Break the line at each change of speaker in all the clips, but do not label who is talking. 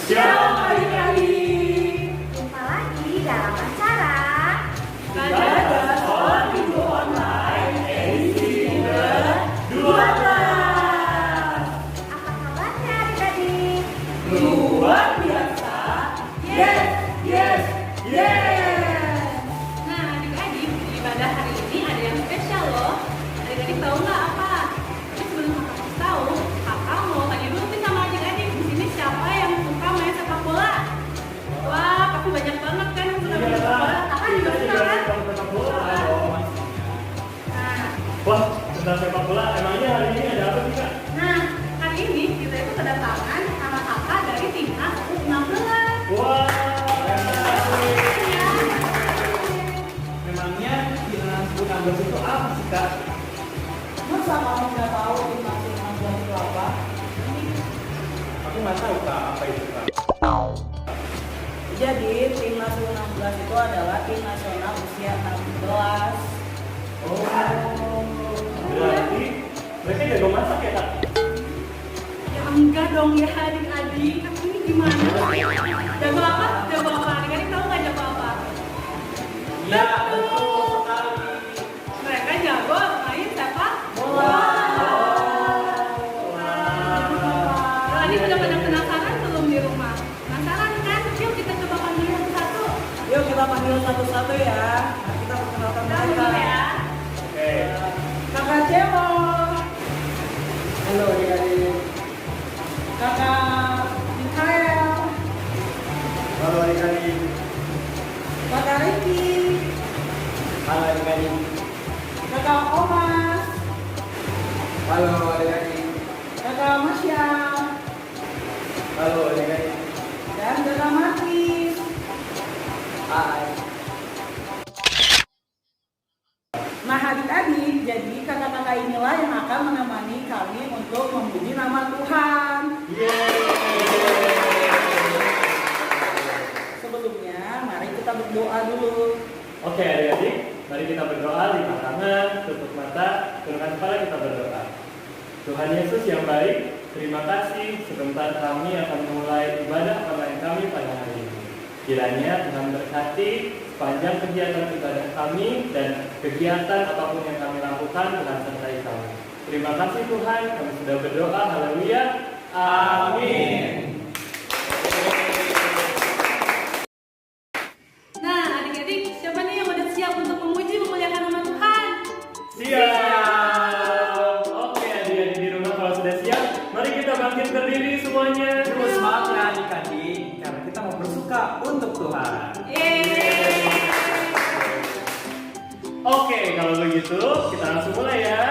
Shalom adik-adik.
Jumpa lagi dalam acara
Belajar Sekolah Minggu Online edisi ke-12.
Apa kabarnya adik-adik?
Luar biasa. Yes, yes, yes.
Nah, adik-adik, di ibadah hari ini ada yang spesial loh. Adik-adik tahu nggak apa? Tapi sebelum kakak tahu, kakak mau tanya dulu nih sama adik-adik di sini siapa yang suka main sepak bola? Wah, pasti banyak banget kan yang suka main sepak bola. Kakak juga suka kan? Nah,
Wah, tentang sepak bola, emangnya hari ini ada apa sih, Kak?
nah, hari ini kita itu kedatangan sama kakak dari timnas U16.
Wah,
Ya.
memangnya timnas U16 itu apa sih, Kak?
Masa kamu nggak tahu timnas U16 itu apa?
Aku nggak tahu, Kak, apa itu, Kak?
Jadi timnas U16 itu adalah tim nasional usia 16.
Oh, berarti mereka jago masak ya, Kak?
Ya enggak dong ya adik-adik. Ini gimana? Jago apa? Jago apa? Adik-adik tahu nggak jago apa?
Ya, betul sekali.
Mereka jago main sepak
Bola.
Kalau adik udah pada penasaran belum di rumah? Penasaran kan? Yuk kita coba panggil satu-satu.
Yuk kita panggil satu-satu ya. Nah, kita perkenalkan
Kita
mereka.
dulu ya.
Oke.
Kakak Cemo. Halo adik-adik. Kakak Mikael.
Halo adik-adik.
Kakak Ricky.
Halo adik-adik.
Kakak Omas.
Halo adik-adik.
Kakak Masya.
Halo adik-adik.
Dan Kakak Martis.
Hai.
Nah adik-adik, jadi kakak-kakak inilah yang akan menemani kami untuk memuji nama Tuhan. Sebelumnya, mari kita berdoa dulu.
Oke adik-adik, mari kita berdoa, lipat tangan, tutup mata, tundukkan kepala, kita berdoa. Tuhan Yesus yang baik, terima kasih sebentar kami akan memulai ibadah online kami pada hari ini. Kiranya Tuhan berkati sepanjang kegiatan ibadah kami dan kegiatan apapun yang kami lakukan, Tuhan sertai kami. Terima kasih Tuhan, kami sudah berdoa, haleluya, amin.
Nah, adik-adik, siapa nih yang udah siap untuk memuji memuliakan nama Tuhan?
Siap. Oke adik-adik di rumah kalau sudah siap, mari kita bangkit berdiri semuanya.
Terus semangat ya adik-adik, karena kita mau bersuka untuk Tuhan.
Oke, kalau begitu kita langsung mulai ya.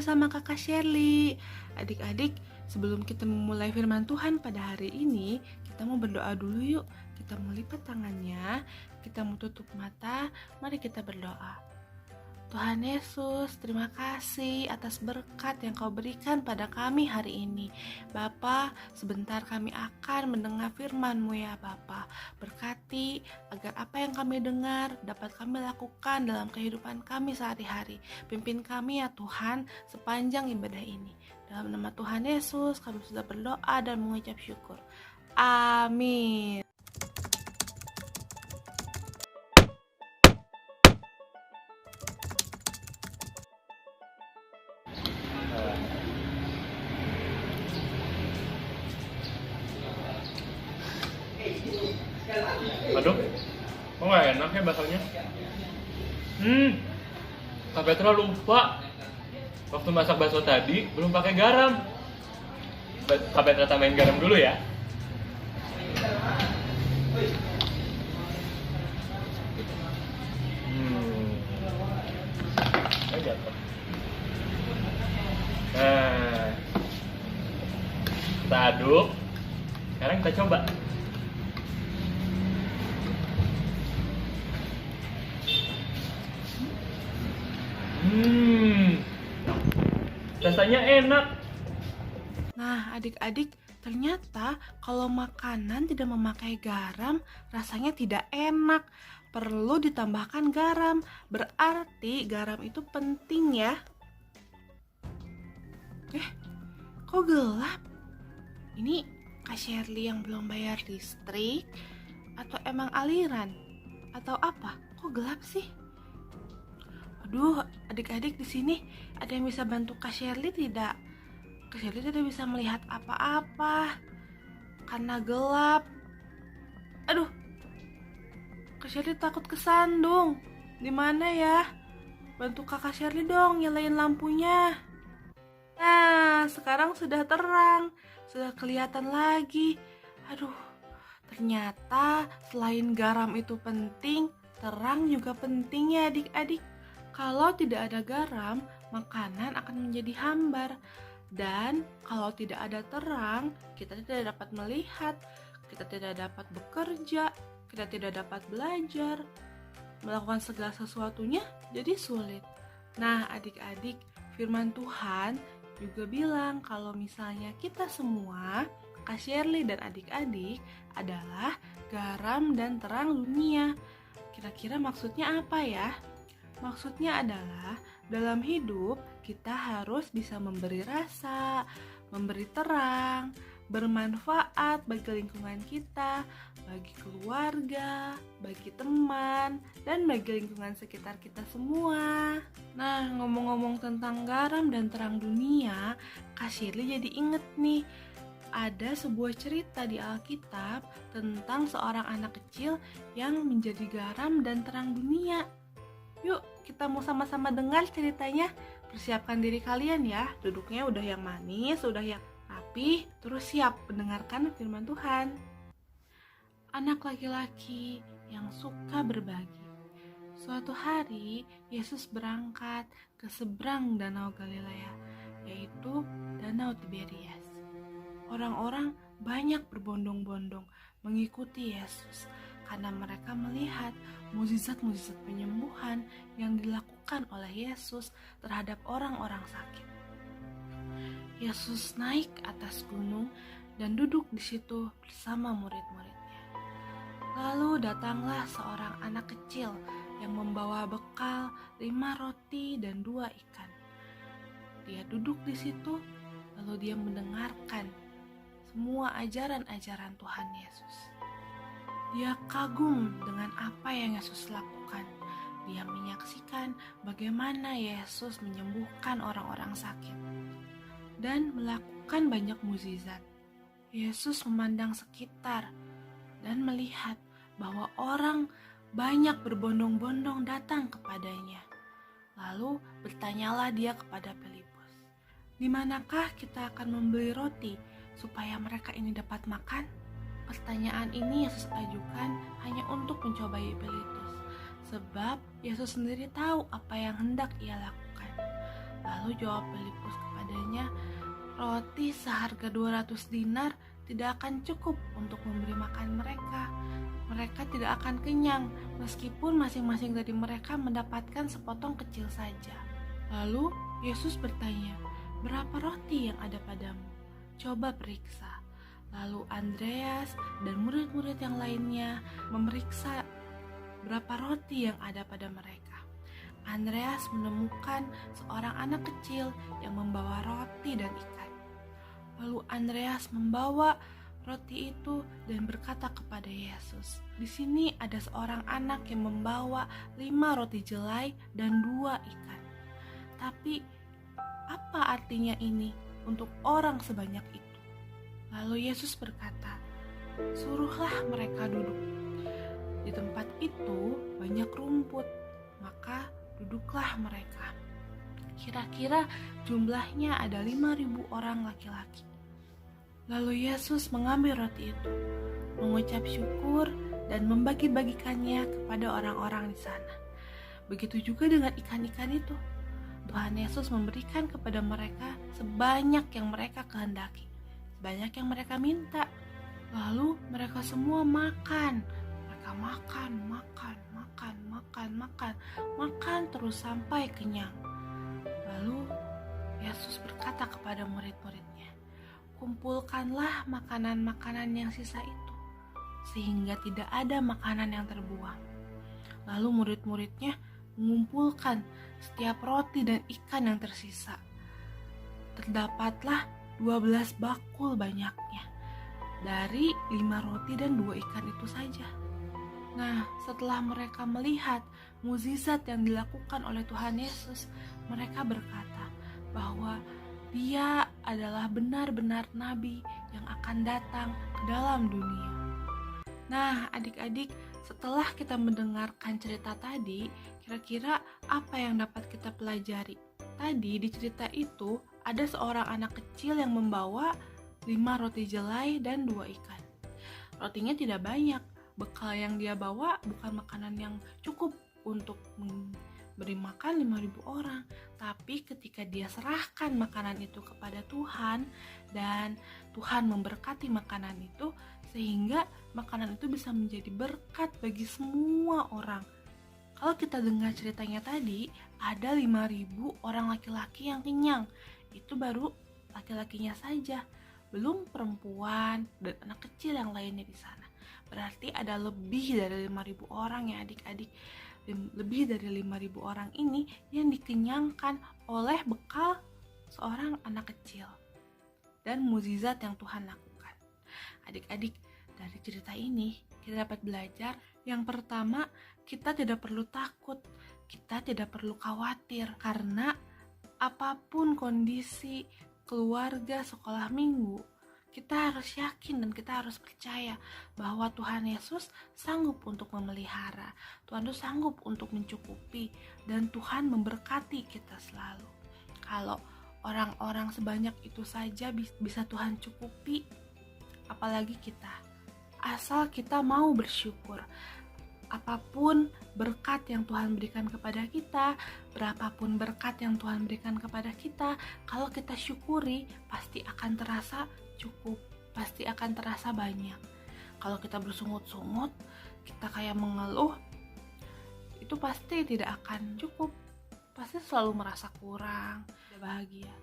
bersama Kakak Shirley. Adik-adik, sebelum kita memulai firman Tuhan pada hari ini, kita mau berdoa dulu yuk. Kita mau lipat tangannya, kita mau tutup mata, mari kita berdoa. Tuhan Yesus, terima kasih atas berkat yang Kau berikan pada kami hari ini. Bapa, sebentar kami akan mendengar firman-Mu ya Bapa. Berkati agar apa yang kami dengar dapat kami lakukan dalam kehidupan kami sehari-hari. Pimpin kami ya Tuhan sepanjang ibadah ini. Dalam nama Tuhan Yesus kami sudah berdoa dan mengucap syukur. Amin.
Aduh, kok nggak enak ya baksonya? Kak Petra lupa. Waktu masak bakso tadi belum pakai garam. Kak Petra tambahin garam dulu ya. Jatuh. Nah, kita aduk. Sekarang kita coba. Rasanya enak.
Nah, adik-adik, ternyata kalau makanan tidak memakai garam, rasanya tidak enak. Perlu ditambahkan garam. Berarti garam itu penting ya. Kok gelap? Ini Kak Shirley yang belum bayar listrik? Atau emang aliran? Atau apa? Kok gelap sih? Aduh, adik-adik di sini ada yang bisa bantu Kak Shirley tidak? Kak Shirley tidak bisa melihat apa-apa karena gelap. Aduh, Kak Shirley takut kesandung. Di mana ya? Bantu Kakak Shirley dong, nyalain lampunya. Nah, sekarang sudah terang, sudah kelihatan lagi. Aduh, ternyata selain garam itu penting, terang juga penting ya adik-adik. Kalau tidak ada garam, makanan akan menjadi hambar. Dan kalau tidak ada terang, kita tidak dapat melihat, kita tidak dapat bekerja, kita tidak dapat belajar. Melakukan segala sesuatunya jadi sulit. Nah, adik-adik, firman Tuhan juga bilang kalau misalnya kita semua, Kak Shirley dan adik-adik adalah garam dan terang dunia. Kira-kira maksudnya apa ya? Maksudnya adalah dalam hidup kita harus bisa memberi rasa, memberi terang, bermanfaat bagi lingkungan kita, bagi keluarga, bagi teman, dan bagi lingkungan sekitar kita semua. Nah, ngomong-ngomong tentang garam dan terang dunia, Kak Shirley jadi inget nih, ada sebuah cerita di Alkitab tentang seorang anak kecil yang menjadi garam dan terang dunia. Yuk, kita mau sama-sama dengar ceritanya. Persiapkan diri kalian ya, duduknya udah yang manis, udah yang rapi, terus siap mendengarkan firman Tuhan. Anak laki-laki yang suka berbagi. Suatu hari, Yesus berangkat ke seberang Danau Galilea, yaitu Danau Tiberias. Orang-orang banyak berbondong-bondong mengikuti Yesus karena mereka melihat mukjizat-mukjizat penyembuhan yang dilakukan oleh Yesus terhadap orang-orang sakit. Yesus naik ke atas gunung dan duduk di situ bersama murid-muridnya. Lalu datanglah seorang anak kecil yang membawa bekal 5 roti dan 2 ikan. Dia duduk di situ, lalu dia mendengarkan semua ajaran-ajaran Tuhan Yesus. Dia kagum dengan apa yang Yesus lakukan. Dia menyaksikan bagaimana Yesus menyembuhkan orang-orang sakit dan melakukan banyak mukjizat. Yesus memandang sekitar dan melihat bahwa orang banyak berbondong-bondong datang kepadanya. Lalu bertanyalah dia kepada Filipus, "Di manakah kita akan membeli roti supaya mereka ini dapat makan?" Pertanyaan ini Yesus ajukan hanya untuk mencobai Filipus, sebab Yesus sendiri tahu apa yang hendak ia lakukan. Lalu jawab Filipus kepadanya, roti seharga 200 dinar tidak akan cukup untuk memberi makan mereka. Mereka tidak akan kenyang meskipun masing-masing dari mereka mendapatkan sepotong kecil saja. Lalu Yesus bertanya, berapa roti yang ada padamu? Coba periksa. Lalu Andreas dan murid-murid yang lainnya memeriksa berapa roti yang ada pada mereka. Andreas menemukan seorang anak kecil yang membawa roti dan ikan. Lalu Andreas membawa roti itu dan berkata kepada Yesus, di sini ada seorang anak yang membawa 5 roti jelai dan 2 ikan. Tapi apa artinya ini untuk orang sebanyak itu? Lalu Yesus berkata, suruhlah mereka duduk. Di tempat itu banyak rumput, maka duduklah mereka. Kira-kira jumlahnya ada 5.000 orang laki-laki. Lalu Yesus mengambil roti itu, mengucap syukur dan membagi-bagikannya kepada orang-orang di sana. Begitu juga dengan ikan-ikan itu. Tuhan Yesus memberikan kepada mereka sebanyak yang mereka kehendaki, sebanyak yang mereka minta. Lalu mereka semua makan. Mereka makan terus sampai kenyang. Lalu Yesus berkata kepada murid-muridnya, kumpulkanlah makanan-makanan yang sisa itu, sehingga tidak ada makanan yang terbuang. Lalu murid-muridnya mengumpulkan setiap roti dan ikan yang tersisa. Terdapatlah 12 bakul banyaknya, dari 5 roti dan 2 ikan itu saja. Nah, setelah mereka melihat mukjizat yang dilakukan oleh Tuhan Yesus, mereka berkata bahwa Dia adalah benar-benar nabi yang akan datang ke dalam dunia. Nah, adik-adik, setelah kita mendengarkan cerita tadi, kira-kira apa yang dapat kita pelajari? Tadi di cerita itu ada seorang anak kecil yang membawa 5 roti jelai dan 2 ikan. Rotinya tidak banyak. Bekal yang dia bawa bukan makanan yang cukup untuk memberi makan 5.000 orang. Tapi ketika dia serahkan makanan itu kepada Tuhan, dan Tuhan memberkati makanan itu, sehingga makanan itu bisa menjadi berkat bagi semua orang. Kalau kita dengar ceritanya tadi, ada 5.000 orang laki-laki yang kenyang. Itu baru laki-lakinya saja, belum perempuan dan anak kecil yang lainnya di sana. Berarti ada lebih dari 5.000 orang ya adik-adik. Lebih dari 5.000 orang ini yang dikenyangkan oleh bekal seorang anak kecil dan mukjizat yang Tuhan lakukan. Adik-adik, dari cerita ini kita dapat belajar. Yang pertama, kita tidak perlu takut, kita tidak perlu khawatir, karena apapun kondisi keluarga sekolah minggu, kita harus yakin dan kita harus percaya bahwa Tuhan Yesus sanggup untuk memelihara, Tuhan itu sanggup untuk mencukupi, dan Tuhan memberkati kita selalu. Kalau orang-orang sebanyak itu saja bisa Tuhan cukupi, apalagi kita. Asal kita mau bersyukur. Apapun berkat yang Tuhan berikan kepada kita, berapapun berkat yang Tuhan berikan kepada kita, kalau kita syukuri, pasti akan terasa cukup, pasti akan terasa banyak. Kalau kita bersungut-sungut, kita kayak mengeluh, itu pasti tidak akan cukup, pasti selalu merasa kurang, tidak bahagia.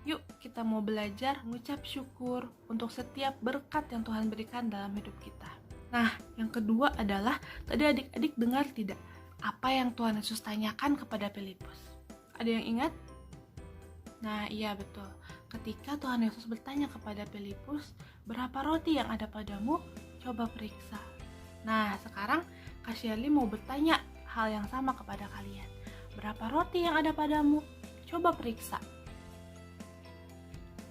Yuk kita mau belajar mengucap syukur untuk setiap berkat yang Tuhan berikan dalam hidup kita. Nah, yang kedua adalah, tadi adik-adik dengar tidak apa yang Tuhan Yesus tanyakan kepada Filipus? Ada yang ingat? Nah, iya betul. Ketika Tuhan Yesus bertanya kepada Filipus, berapa roti yang ada padamu? Coba periksa. Nah, sekarang Kak Shirley mau bertanya hal yang sama kepada kalian. Berapa roti yang ada padamu? Coba periksa.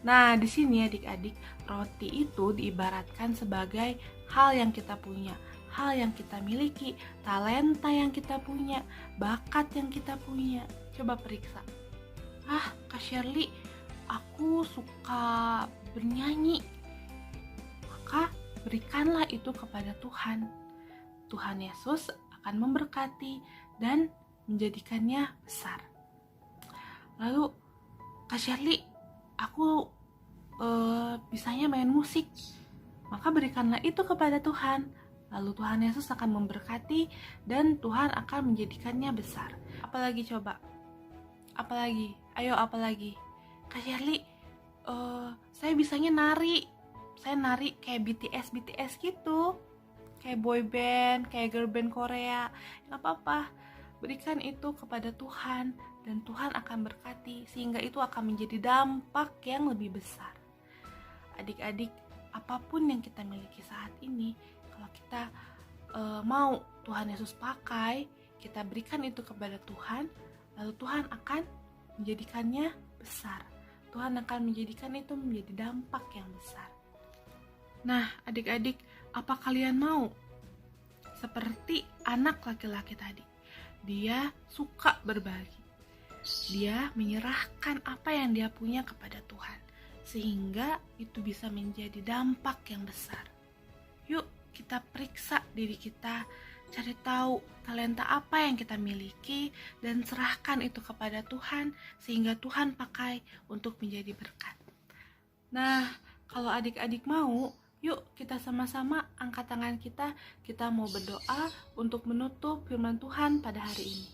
Nah, di sini adik-adik, roti itu diibaratkan sebagai hal yang kita punya, hal yang kita miliki, talenta yang kita punya, bakat yang kita punya. Coba periksa. Kak Shirley, aku suka bernyanyi. Maka berikanlah itu kepada Tuhan. Tuhan Yesus akan memberkati dan menjadikannya besar. Lalu, Kak Shirley, aku bisanya main musik. Maka berikanlah itu kepada Tuhan. Lalu Tuhan Yesus akan memberkati dan Tuhan akan menjadikannya besar. Apalagi coba? Apalagi? Ayo apalagi? Kak Shirley, saya bisanya nari. Saya nari kayak BTS gitu. Kayak boy band, kayak girl band Korea. Gak apa-apa. Berikan itu kepada Tuhan dan Tuhan akan berkati sehingga itu akan menjadi dampak yang lebih besar. Adik-adik, apapun yang kita miliki saat ini, kalau kita mau Tuhan Yesus pakai, kita berikan itu kepada Tuhan, lalu Tuhan akan menjadikannya besar. Tuhan akan menjadikan itu menjadi dampak yang besar. Nah, adik-adik, apa kalian mau? Seperti anak laki-laki tadi, dia suka berbagi. Dia menyerahkan apa yang dia punya kepada Tuhan, sehingga itu bisa menjadi dampak yang besar. Yuk, kita periksa diri kita, cari tahu talenta apa yang kita miliki, dan serahkan itu kepada Tuhan, sehingga Tuhan pakai untuk menjadi berkat. Nah, kalau adik-adik mau, yuk kita sama-sama angkat tangan kita mau berdoa untuk menutup firman Tuhan pada hari ini.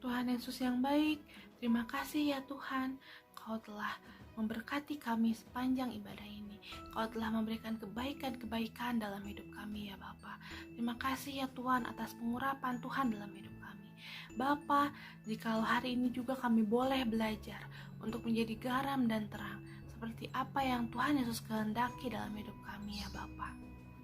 Tuhan Yesus yang baik, terima kasih ya Tuhan, Kau telah memberkati kami sepanjang ibadah ini. Kau telah memberikan kebaikan-kebaikan dalam hidup kami ya Bapa. Terima kasih ya Tuhan atas pengurapan Tuhan dalam hidup kami. Bapa, jikalau hari ini juga kami boleh belajar untuk menjadi garam dan terang, seperti apa yang Tuhan Yesus kehendaki dalam hidup kami ya Bapa.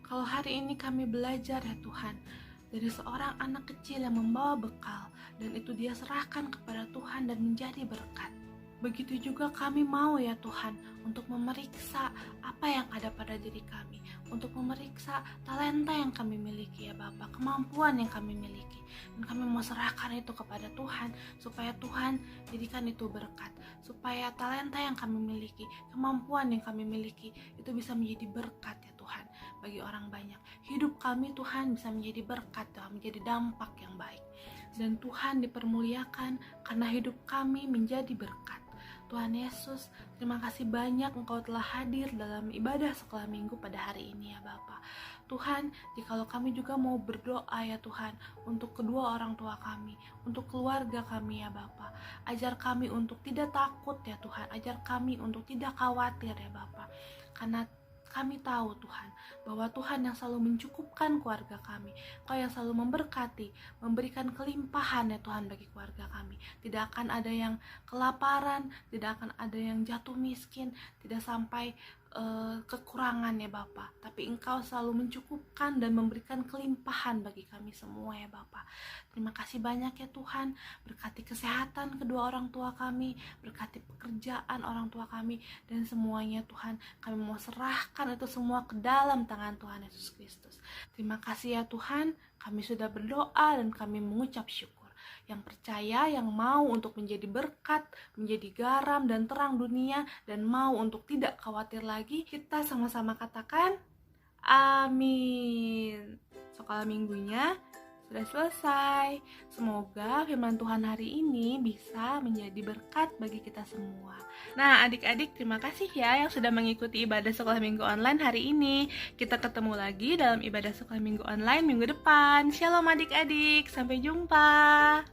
Kalau hari ini kami belajar ya Tuhan, dari seorang anak kecil yang membawa bekal, dan itu dia serahkan kepada Tuhan dan menjadi berkat. Begitu juga kami mau ya Tuhan untuk memeriksa apa yang ada pada diri kami, untuk memeriksa talenta yang kami miliki ya Bapa, kemampuan yang kami miliki, dan kami mau serahkan itu kepada Tuhan supaya Tuhan jadikan itu berkat, supaya talenta yang kami miliki, kemampuan yang kami miliki itu bisa menjadi berkat ya Tuhan bagi orang banyak. Hidup kami Tuhan bisa menjadi berkat Tuhan, menjadi dampak yang baik, dan Tuhan dipermuliakan karena hidup kami menjadi berkat. Tuhan Yesus, terima kasih banyak Engkau telah hadir dalam ibadah sekolah minggu pada hari ini ya Bapa. Tuhan, jikalau kami juga mau berdoa ya Tuhan untuk kedua orang tua kami, untuk keluarga kami ya Bapa. Ajar kami untuk tidak takut ya Tuhan, ajar kami untuk tidak khawatir ya Bapa. Karena kami tahu Tuhan, bahwa Tuhan yang selalu mencukupkan keluarga kami, Kau yang selalu memberkati, memberikan kelimpahan ya Tuhan bagi keluarga kami. Tidak akan ada yang kelaparan, tidak akan ada yang jatuh miskin, tidak sampai kekurangan ya Bapa. Tapi Engkau selalu mencukupkan dan memberikan kelimpahan bagi kami semua ya Bapa. Terima kasih banyak ya Tuhan, berkati kesehatan kedua orang tua kami, berkati pekerjaan orang tua kami, dan semuanya Tuhan, kami mau serahkan itu semua ke dalam tangan Tuhan Yesus Kristus. Terima kasih ya Tuhan, kami sudah berdoa dan kami mengucap syukur. Yang percaya, yang mau untuk menjadi berkat, menjadi garam dan terang dunia, dan mau untuk tidak khawatir lagi, kita sama-sama katakan amin. Sekolah minggunya sudah selesai. Semoga firman Tuhan hari ini bisa menjadi berkat bagi kita semua. Nah, adik-adik, terima kasih ya yang sudah mengikuti ibadah sekolah minggu online hari ini. Kita ketemu lagi dalam ibadah sekolah minggu online minggu depan. Shalom adik-adik, sampai jumpa.